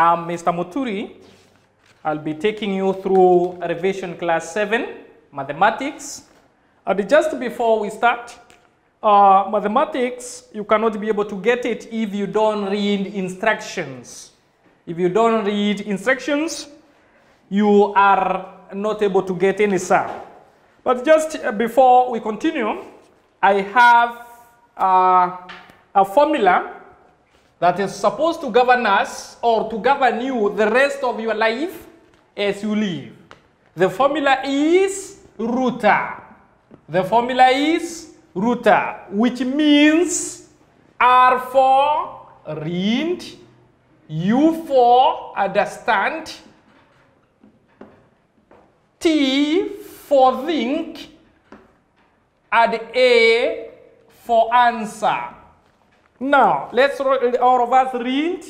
I'm Mr. Muturi. I'll be taking you through revision class 7, mathematics. And just before we start, mathematics, you cannot be able to get it if you don't read instructions. If you don't read instructions, you are not able to get any sum. But just before we continue, I have a formula that is supposed to govern us or to govern you the rest of your life as you live. The formula is rooter. The formula is rooter, which means R for read, U for understand, T for think, and A for answer. Now, let's all of us read.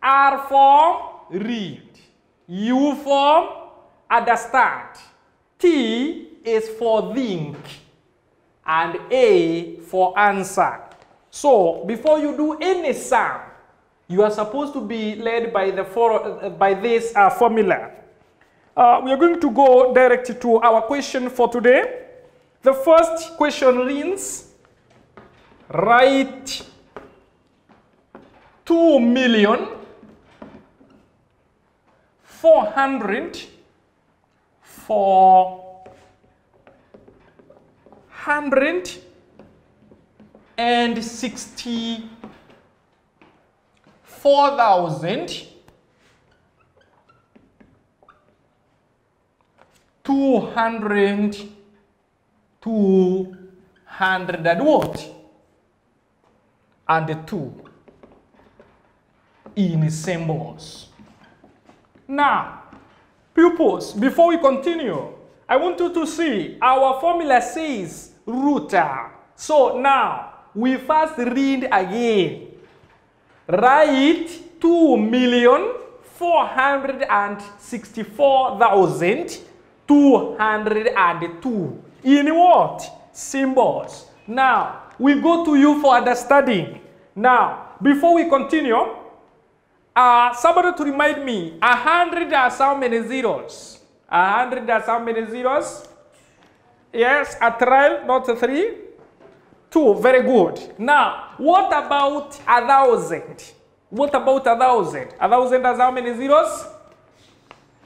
R for read, U for understand, T is for think, and A for answer. So, before you do any sum, you are supposed to be led by this formula. We are going to go direct to our question for today. The first question reads, write 2 in symbols. Now, pupils, before we continue, I want you to see our formula says rooter. So now, we first read again. Write 2,464,202 in what? Symbols. Now, we go to you for understanding. Now, before we continue, somebody to remind me, 100 has how many zeros? 100 has how many zeros? Yes, a trial, not 3. 2, very good. Now, what about 1,000? What about 1,000? 1,000 has how many zeros?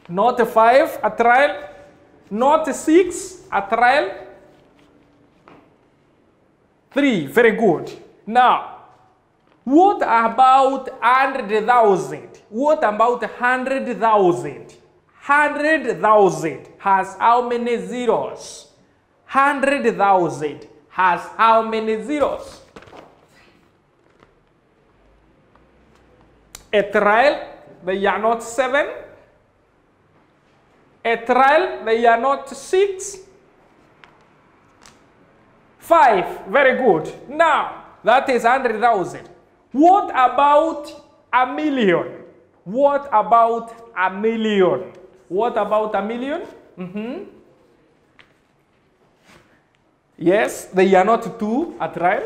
Not 5, a trial. Not 6, a trial. 3, very good. Now, what about 100,000? What about 100,000? 100,000 has how many zeros? 100,000 has how many zeros? A trial, they are not 7. A trial, they are not 6. 5, very good. Now, that is 100,000. What about 1,000,000? What about 1,000,000? What about 1,000,000? Yes, they are not 2 at trial.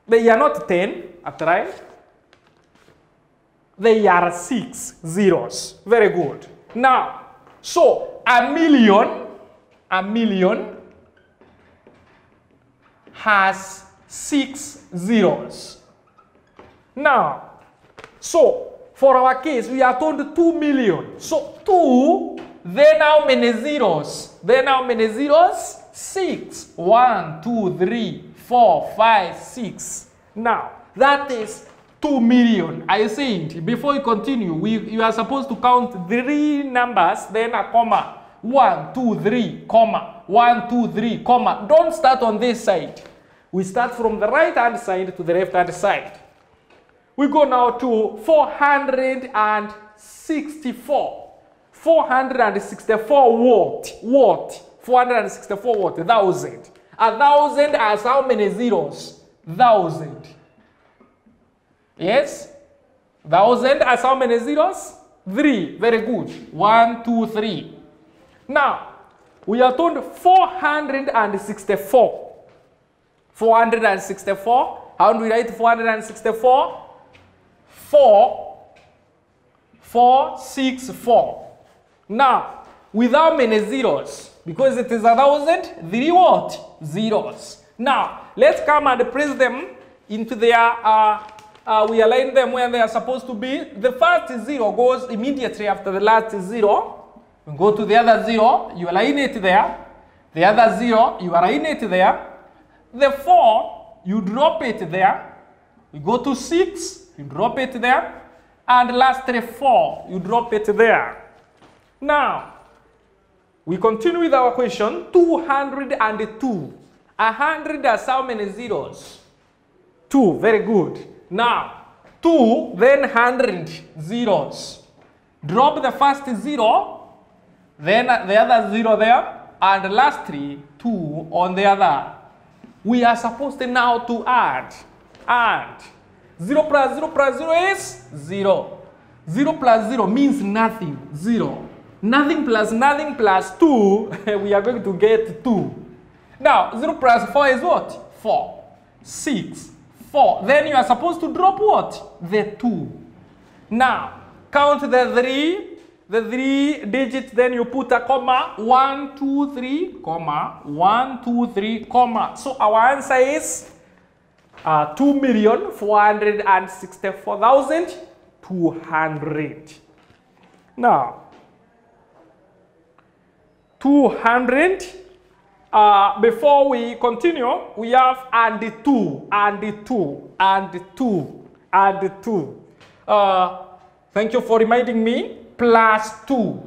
They are not 10 at trial. They are 6 zeros. Very good. Now, so 1,000,000 has 6 zeros. Now, so for our case, we are told 2 million. So 2, then how many zeros? Then how many zeros? 6. 1, 2, 3, 4, 5, 6. Now, that is 2 million. I said, before you continue, you are supposed to count 3 numbers, then a comma. 1, 2, 3, comma. 1, 2, 3, comma. Don't start on this side. We start from the right-hand side to the left-hand side. We go now to 464. 464 what? What? 464 what? 1,000. 1,000 has how many zeros? 1,000. Yes? 1,000 has how many zeros? 3. Very good. 1, 2, 3. Now, we are told 464. 464. How do we write 464? 4 4, 6, 4. Now, with how many zeros? Because it is 1,000, 3 what? Zeros. Now, let's come and place them into their, we align them where they are supposed to be. The first 0 goes immediately after the last 0. You go to the other 0, you align it there. The other 0, you align it there. The 4, you drop it there. You go to 6, you drop it there. And lastly 4, you drop it there. Now, we continue with our question. 202. 100 has how many zeros? 2, very good. Now, 2, then 100 zeros. Drop the first 0, then the other 0 there, and lastly 2 on the other. We are supposed to now to add. 0 plus 0 plus 0 is 0. 0 plus 0 means nothing, 0. Nothing plus 2, we are going to get 2. Now, 0 plus 4 is what? 4. 6, 4. Then you are supposed to drop what? The 2. Now, count the 3 digits, then you put a comma. 1, 2, 3, comma. 1, 2, 3, comma. So our answer is 2,464,200. Now, 200. Before we continue, we have and 2, and 2, and 2, and 2. Thank you for reminding me. Plus 2.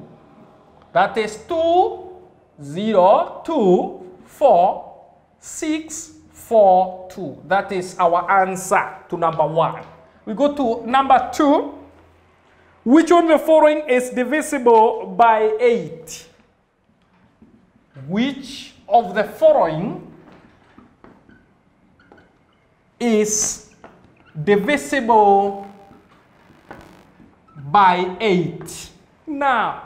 That is 2, 0, 2, 4, 6, 4, 2. That is our answer to number 1. We go to number 2. Which one of the following is divisible by 8? Which of the following is divisible by 8? Now,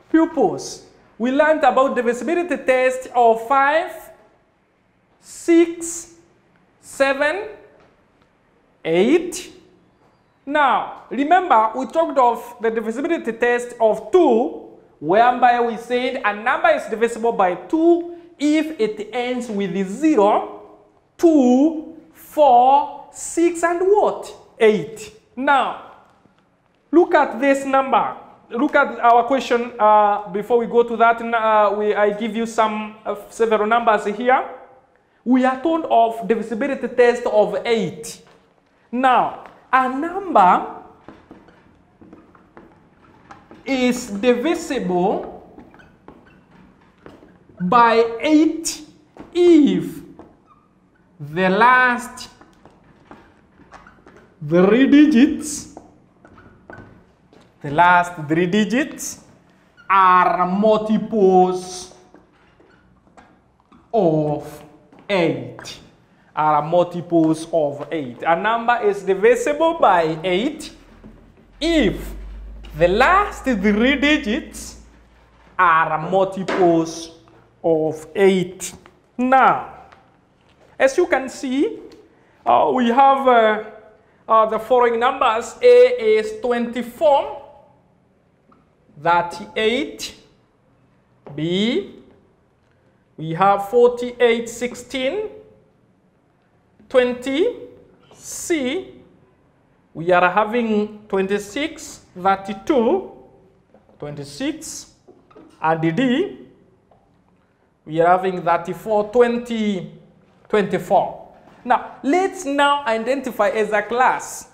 pupils, we learned about divisibility test of 5, 6, 7, 8. Now, remember, we talked of the divisibility test of 2, whereby we said a number is divisible by 2 if it ends with 0, 2, 4, 6, and what? 8. Now, look at this number. Look at our question before we go to that. I give you several numbers here. We are told of divisibility test of 8. Now, a number is divisible by 8 if the last 3 digits are multiples of 8. Are multiples of 8. A number is divisible by 8 if the last 3 digits are multiples of 8. Now, as you can see, we have the following numbers. A is 24, 38. B, we have 48, 16, 20. C, we are having 26, 32, 26. And D, we are having 34, 20, 24. Now, let's now identify as a class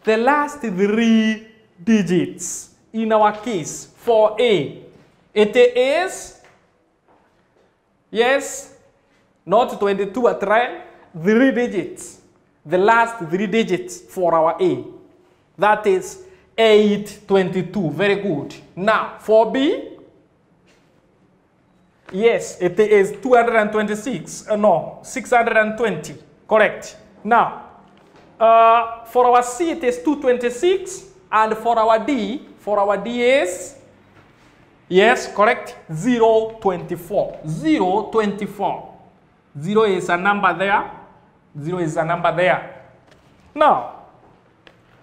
the last 3 digits in our case for A. It is, yes, not 22 at random, 3 digits. The last 3 digits for our A. That is 822. Very good. Now, for B, yes, it is 226. No, 620. Correct. Now, for our C, it is 226. And for our D is, yes, correct, 024. 024. 0 is a number there. 0 is a number there. Now,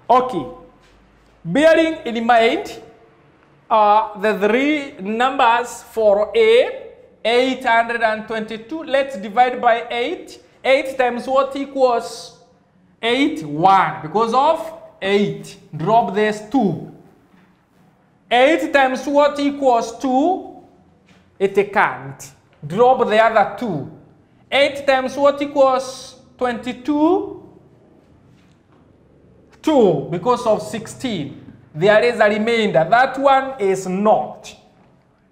okay. Bearing in mind the three numbers for A, 822. Let's divide by 8. 8 times what equals 8? 1. Because of 8. Drop this 2. 8 times what equals 2? It can't. Drop the other 2. 8 times what equals 22? 2. Because of 16. There is a remainder. That one is not.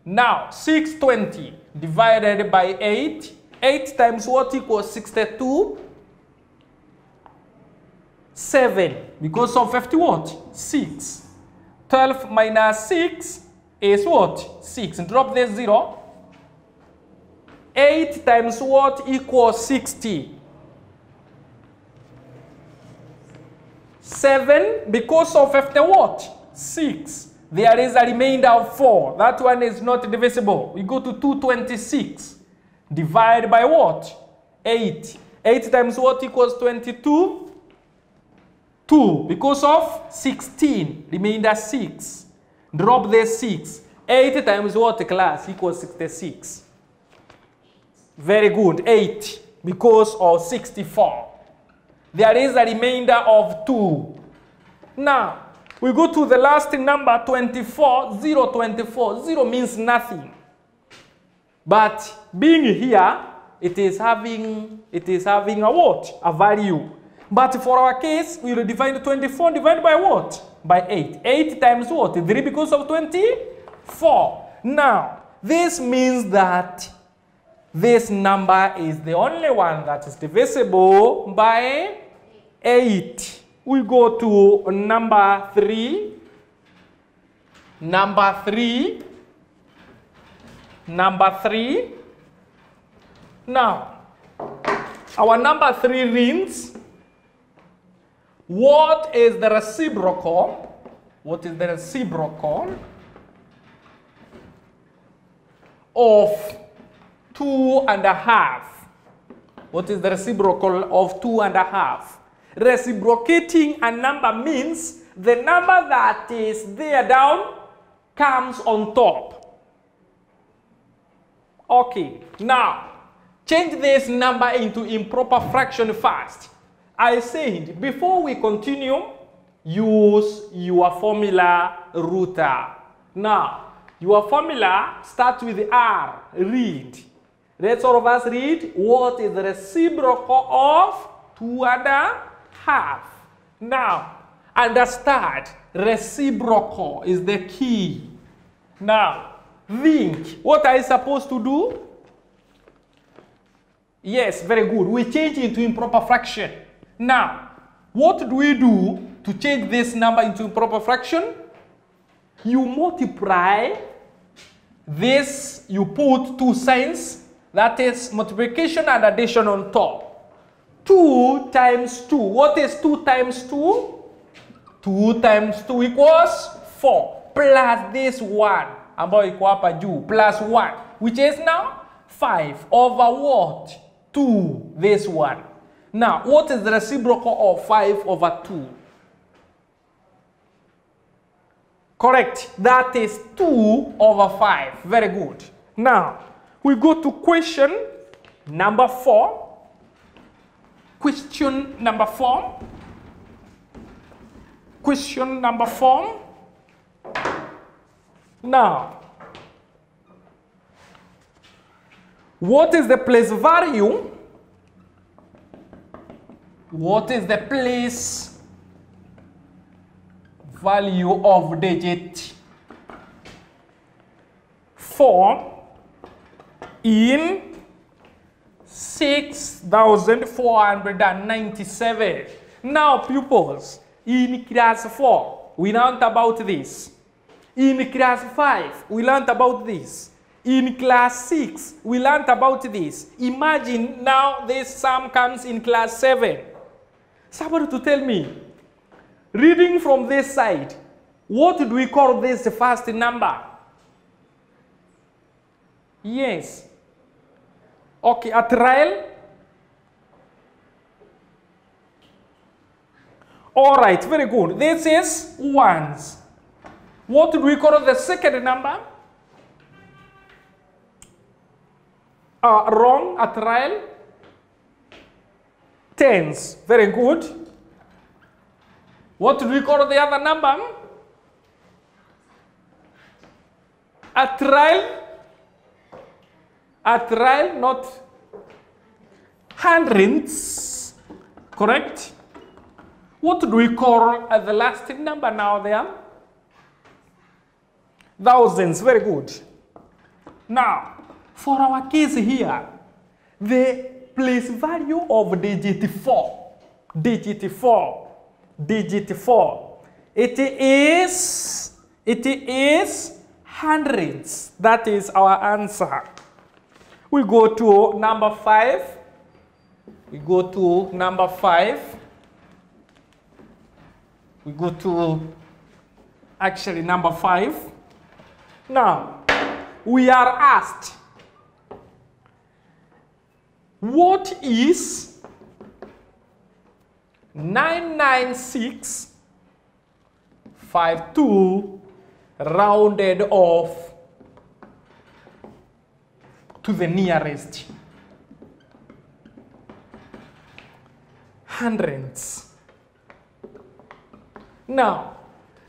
Now, 620 divided by 8. 8 times what equals 62? 7. Because of 50 what? 6. 12 minus 6 is what? 6. Drop this 0. 8 times what equals 60? 7. Because of 50 what? 6. There is a remainder of 4. That one is not divisible. We go to 226. Divide by what? 8. 8 times what equals 22? 2. Because of 16. Remainder 6. Drop the 6. 8 times what, class? Equals 66. Very good. 8. Because of 64. There is a remainder of 2. Now, we go to the last number, 24. 0, 24. 0 means nothing. But being here, it is having a what? A value. But for our case, we will divide 24 divided by what? By 8. 8 times what? 3 because of 24. Now, this means that this number is the only one that is divisible by 8. We go to number 3. Number 3. Number 3. Now, our number 3 reads, what is the reciprocal? What is the reciprocal of 2.5? What is the reciprocal of 2.5? Reciprocating a number means the number that is there down comes on top. Okay, now change this number into improper fraction first. I said before we continue, use your formula router. Now, your formula starts with R. Read. Let's all of us read. What is the reciprocal of 2.5? Now, understand, reciprocal is the key. Now, think. What are you supposed to do? Yes, very good. We change it into improper fraction. Now, what do we do to change this number into improper fraction? You multiply this, you put 2 signs, that is multiplication and addition on top. 2 times 2. What is 2 times 2? 2 times 2 equals 4. Plus this 1. Ambayo iko hapa juu. Plus 1. Which is now 5 over what? 2. This one. Now, what is the reciprocal of 5 over 2? Correct. That is 2 over 5. Very good. Now, we go to question number 4. Question number 4. Question number 4. Now, what is the place value? What is the place value of digit 4 in 6,497? Now, pupils, in class 4, we learned about this. In class 5, we learned about this. In class 6, we learned about this. Imagine now this sum comes in class 7. Somebody to tell me, reading from this side, what do we call this first number? Yes. Okay, a trial. All right, very good. This is ones. What do we call the second number? Wrong at trial. Tens. Very good. What do we call the other number? At trial, not hundreds. Correct? What do we call the last number now there? Thousands. Very good. Now, for our case here, the place value of digit 4, it is hundreds. That is our answer. We go to number 5. We go to number 5. We go to actually number 5. Now, we are asked, what is 99652 rounded off to the nearest hundreds? Now,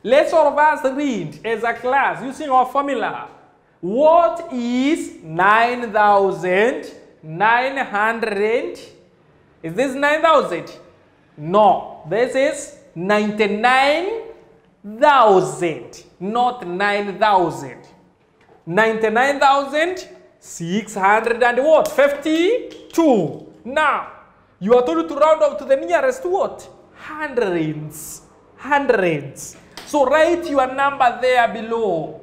let's all of us read as a class using our formula. What is 9,900? Is this 9,000? No, this is 99,000, not 9,000. 99,652. Now, you are told to round up to the nearest what? Hundreds. Hundreds. So write your number there below.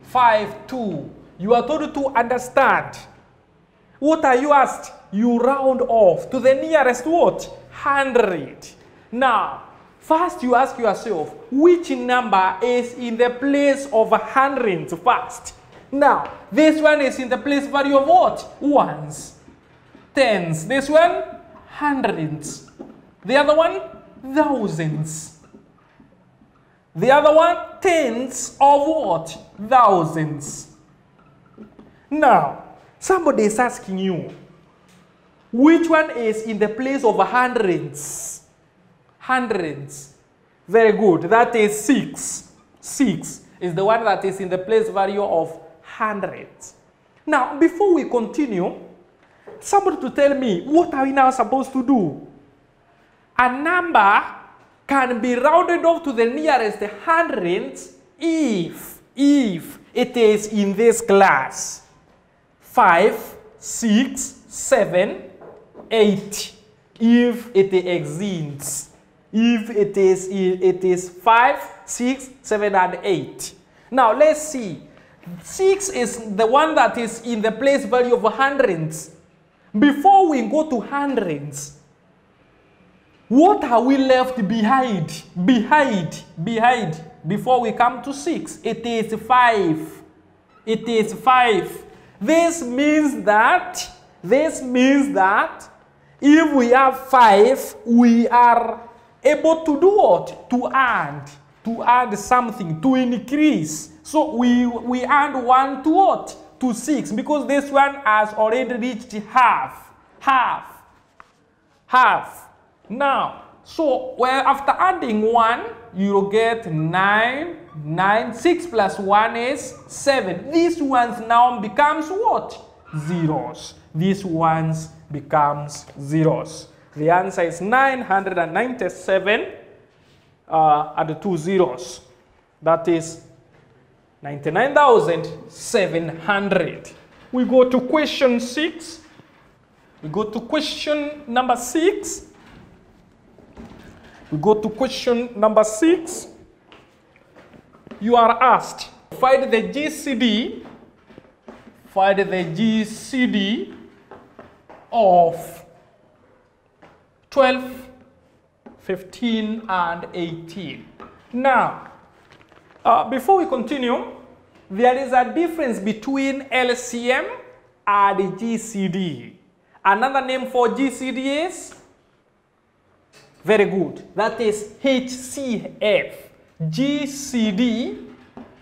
52. You are told to understand. What are you asked? You round off to the nearest what? 100. Now, first you ask yourself, which number is in the place of hundreds first? Now, this one is in the place value of what? Ones. Tens. This one? Hundreds. The other one? Thousands. The other one? Tens of what? Thousands. Now, somebody is asking you, which one is in the place of hundreds? Hundreds. Very good. That is 6. 6 is the one that is in the place value of hundreds. Now, before we continue, somebody to tell me, what are we now supposed to do? A number can be rounded off to the nearest hundreds if it is in this class. 5, 6, 7, 8. If it exists. If it is 5, 6, 7, and 8. Now let's see. 6 is the one that is in the place value of hundreds. Before we go to hundreds, what are we left behind? Behind. Before we come to 6, it is 5. It is 5. This means that if we have 5, we are able to do what? To add something, to increase. So we add 1 to what? To 6, because this one has already reached half. Now, so well, after adding 1, you get 9. 6 plus 1 is 7. These ones now becomes what? Zeros. These ones becomes zeros. The answer is 997 and 2 zeros. That is 99,700. We go to question 6. We go to question number 6. We go to question number 6. You are asked, find the GCD. Find the GCD of 12, 15, and 18. Now, before we continue, there is a difference between LCM and GCD. Another name for GCD is Very good. That is HCF. GCD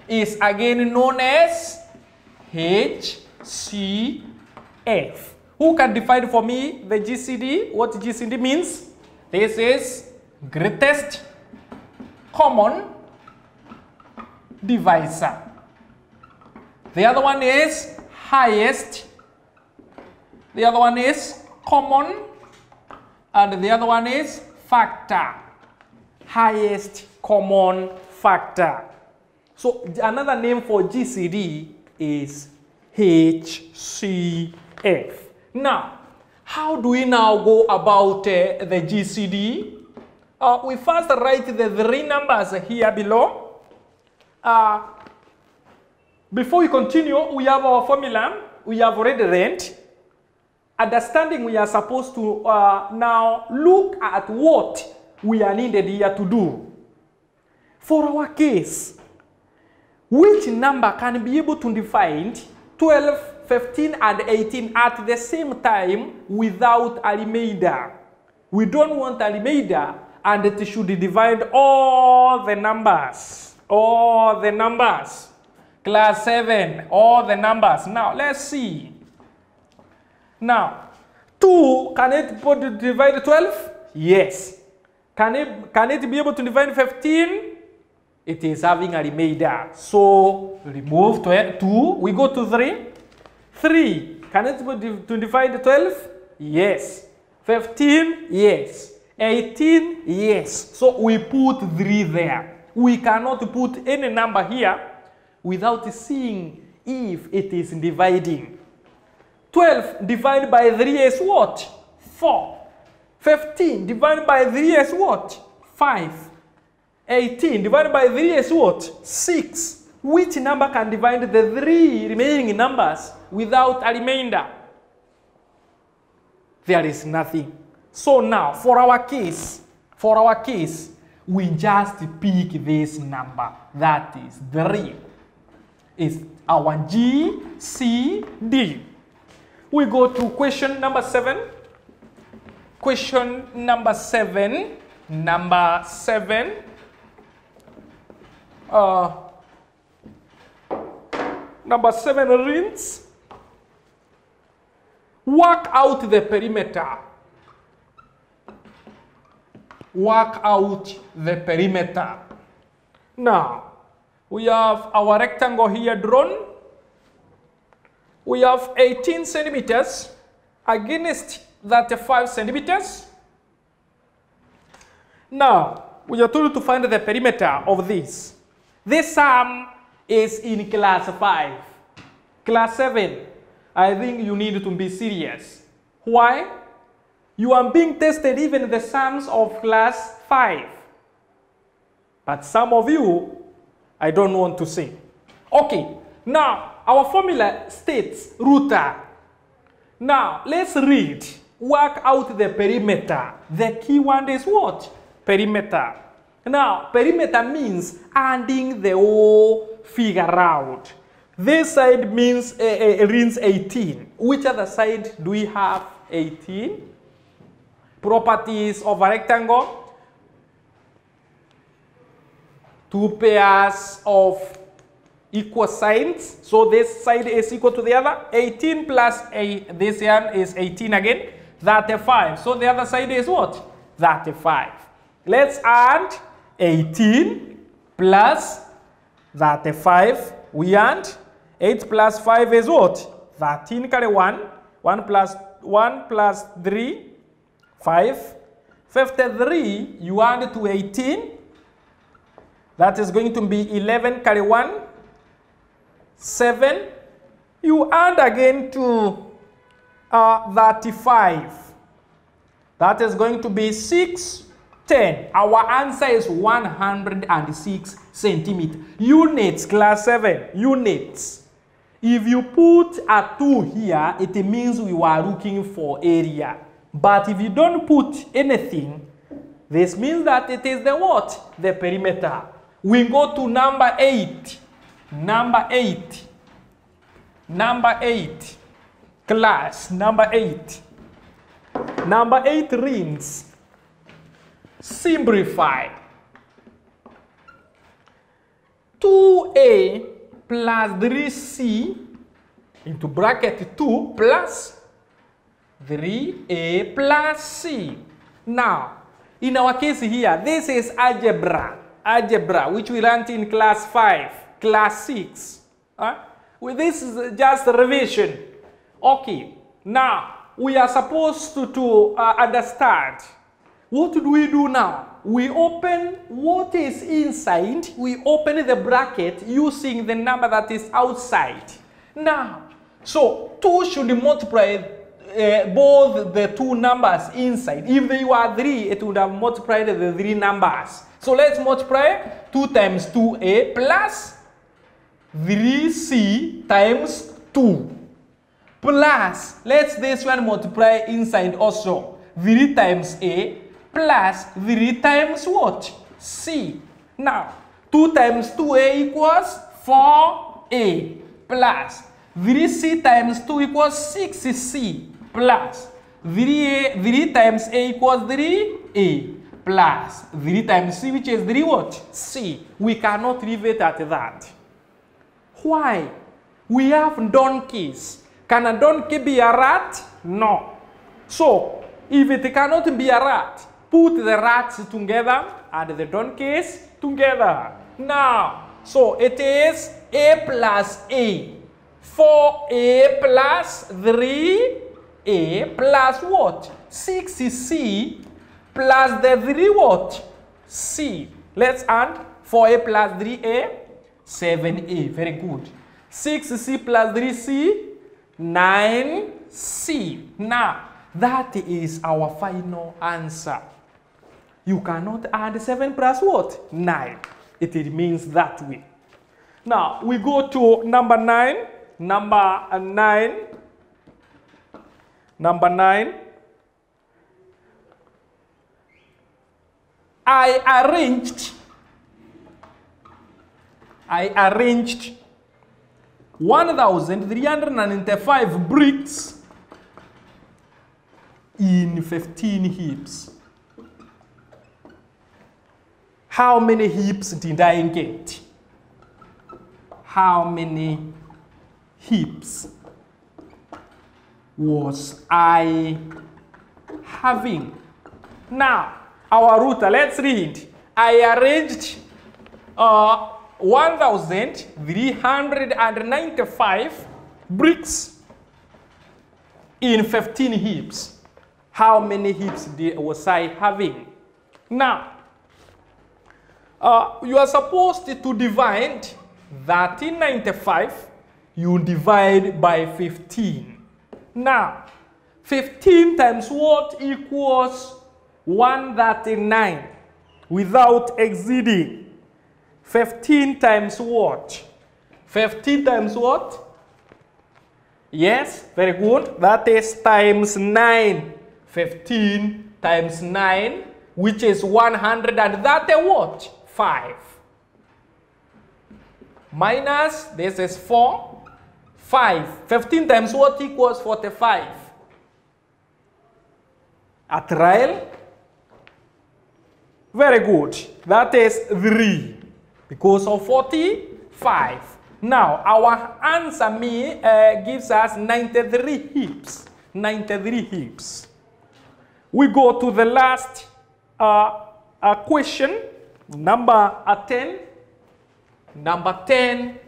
is again known as HCF. Who can define for me the GCD? What GCD means? This is greatest common divisor. The other one is highest. The other one is common. And the other one is factor. Highest common factor. So another name for GCD is HCF. Now, how do we now go about the GCD? We first write the three numbers here below. Before we continue, we have our formula. We have already learned. Understanding, we are supposed to now look at what we are needed here to do. For our case, which number can be able to define 12, 15, and 18 at the same time without a remainder? We don't want a remainder, and it should divide all the numbers. All the numbers. Class 7, all the numbers. Now, let's see. Now, 2, can it divide 12? Yes. Can it be able to divide 15? It is having a remainder. So, remove 2, we go to 3. 3, can it to divide 12? Yes. 15? Yes. 18? Yes. So, we put 3 there. We cannot put any number here without seeing if it is dividing. 12 divided by 3 is what? 4. 15 divided by 3 is what? 5. 18 divided by 3 is what? 6. Which number can divide the 3 remaining numbers without a remainder? There is nothing. So now, for our case, we just pick this number. That is 3. Is our GCD. We go to question number 7. Question number 7. Number 7. Number 7 reads, work out the perimeter. Work out the perimeter. Now, we have our rectangle here drawn. We have 18 centimeters against 35 centimeters. Now, we are told to find the perimeter of this. This sum is in class 5. Class 7, I think you need to be serious. Why? You are being tested even the sums of class 5. But some of you, I don't want to say. Okay, now our formula states router. Now let's read. Work out the perimeter. The key word is what? Perimeter. Now, perimeter means adding the whole figure out. This side means reads 18. Which other side do we have 18? Properties of a rectangle. 2 pairs of equal signs. So this side is equal to the other. 18 plus 8. This one is 18 again. 35. So the other side is what? 35. Let's add 18 plus 35. We add 8 plus 5 is what? 13 carry 1. 1 plus 3. 5. 53. You add to 18. That is going to be 11 carry 1. 7. You add again to 35. That is going to be 6, 10. Our answer is 106 centimeters. Units, class 7, units. If you put a 2 here, it means we were looking for area. But if you don't put anything, this means that it is the what? The perimeter. We go to number 8. Number 8. Number 8. Class number 8. Number 8 reads, Simplify. 2a plus 3c into bracket 2 plus 3a plus c. Now, in our case here, this is algebra, which we learned in class 5, class 6. Well, this is just a revision. Okay, now we are supposed to understand. What do we do now? We open what is inside, we open the bracket using the number that is outside. Now, so 2 should multiply both the two numbers inside. If they were 3, it would have multiplied the 3 numbers. So let's multiply 2 times 2a plus 3c times 2 plus, let's this one multiply inside also, 3 times a plus 3 times what? C. Now, 2 times 2a equals 4a plus 3c times 2 equals 6c plus 3 times a equals 3a plus 3 times c, which is 3 what? C. We cannot leave it at that. Why? We have donkeys. Can a donkey be a rat? No. So, if it cannot be a rat, put the rats together and the donkeys together. Now, so it is a plus a. 4a plus 3a plus what? 6c plus the 3 what? C. Let's add 4a plus 3a, 7a. Very good. 6c plus 3c, 9c. Now, that is our final answer. You cannot add 7 plus what? 9. It remains that way. Now, we go to number 9. Number 9. I arranged 1,395 bricks in 15 heaps. How many heaps did I get? How many heaps was I having? Now, our router, let's read. I arranged 1,395 bricks in 15 heaps. How many heaps was I having? Now, you are supposed to divide 1395. You divide by 15. Now, 15 times what equals 139 without exceeding. 15 times what? 15 times what? Yes, very good. That is times 9. 15 times 9, which is 100, and that is what? 5. Minus, this is 4. 5. 15 times what equals 45? A trial? Very good. That is 3 because of 45. Now, our answer gives us 93 heaps. 93 heaps. We go to the last question, number 10. Number 10.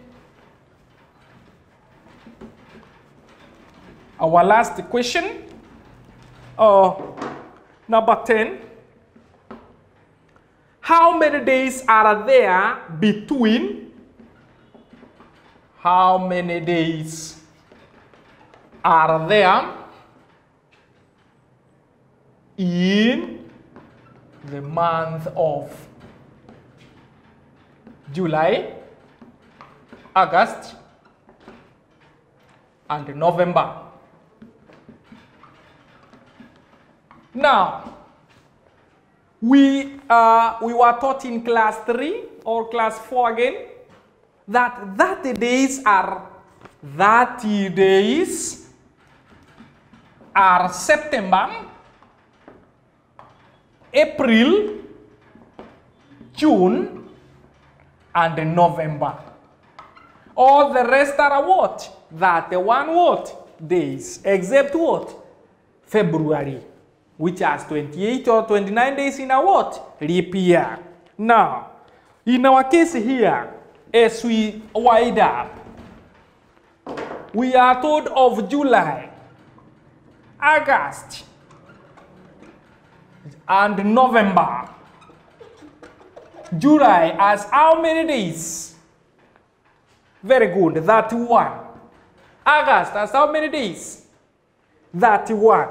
Our last question, number 10. How many days are there between? How many days are there in the month of July, August, and November? Now, we were taught in class 3 or class 4 again that 30 days are September, April, June, and November. All the rest are what? 31 what? Days. Except what? February, which has 28 or 29 days in a what? Leap year. Now, in our case here, as we wind up, we are told of July, August, and November. July has how many days? Very good, 31. August has how many days? 31.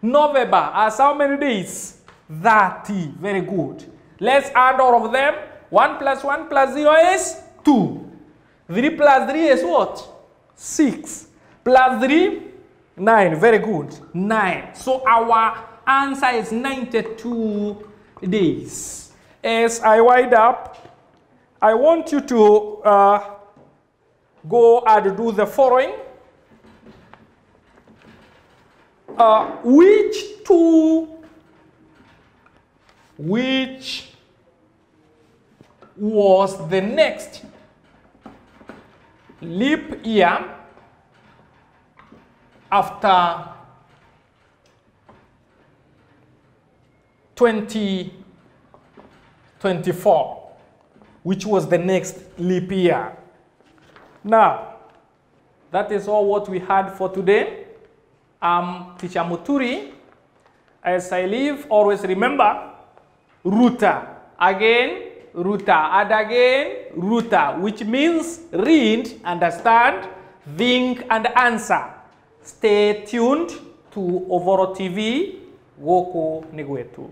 November has how many days? 30. Very good. Let's add all of them. 1 plus 1 plus 0 is 2. 3 plus 3 is what? 6. Plus 3, 9. Very good. 9. So our answer is 92 days. As I wind up, I want you to go and do the following. Which was the next leap year after 2024? Which was the next leap year? Now, that is all what we had for today. I'm Teacher Muturi. As I leave, always remember, Ruta. Again, Ruta. And again, Ruta, which means read, understand, think, and answer. Stay tuned to Uvoro TV. Woko Nigwetu.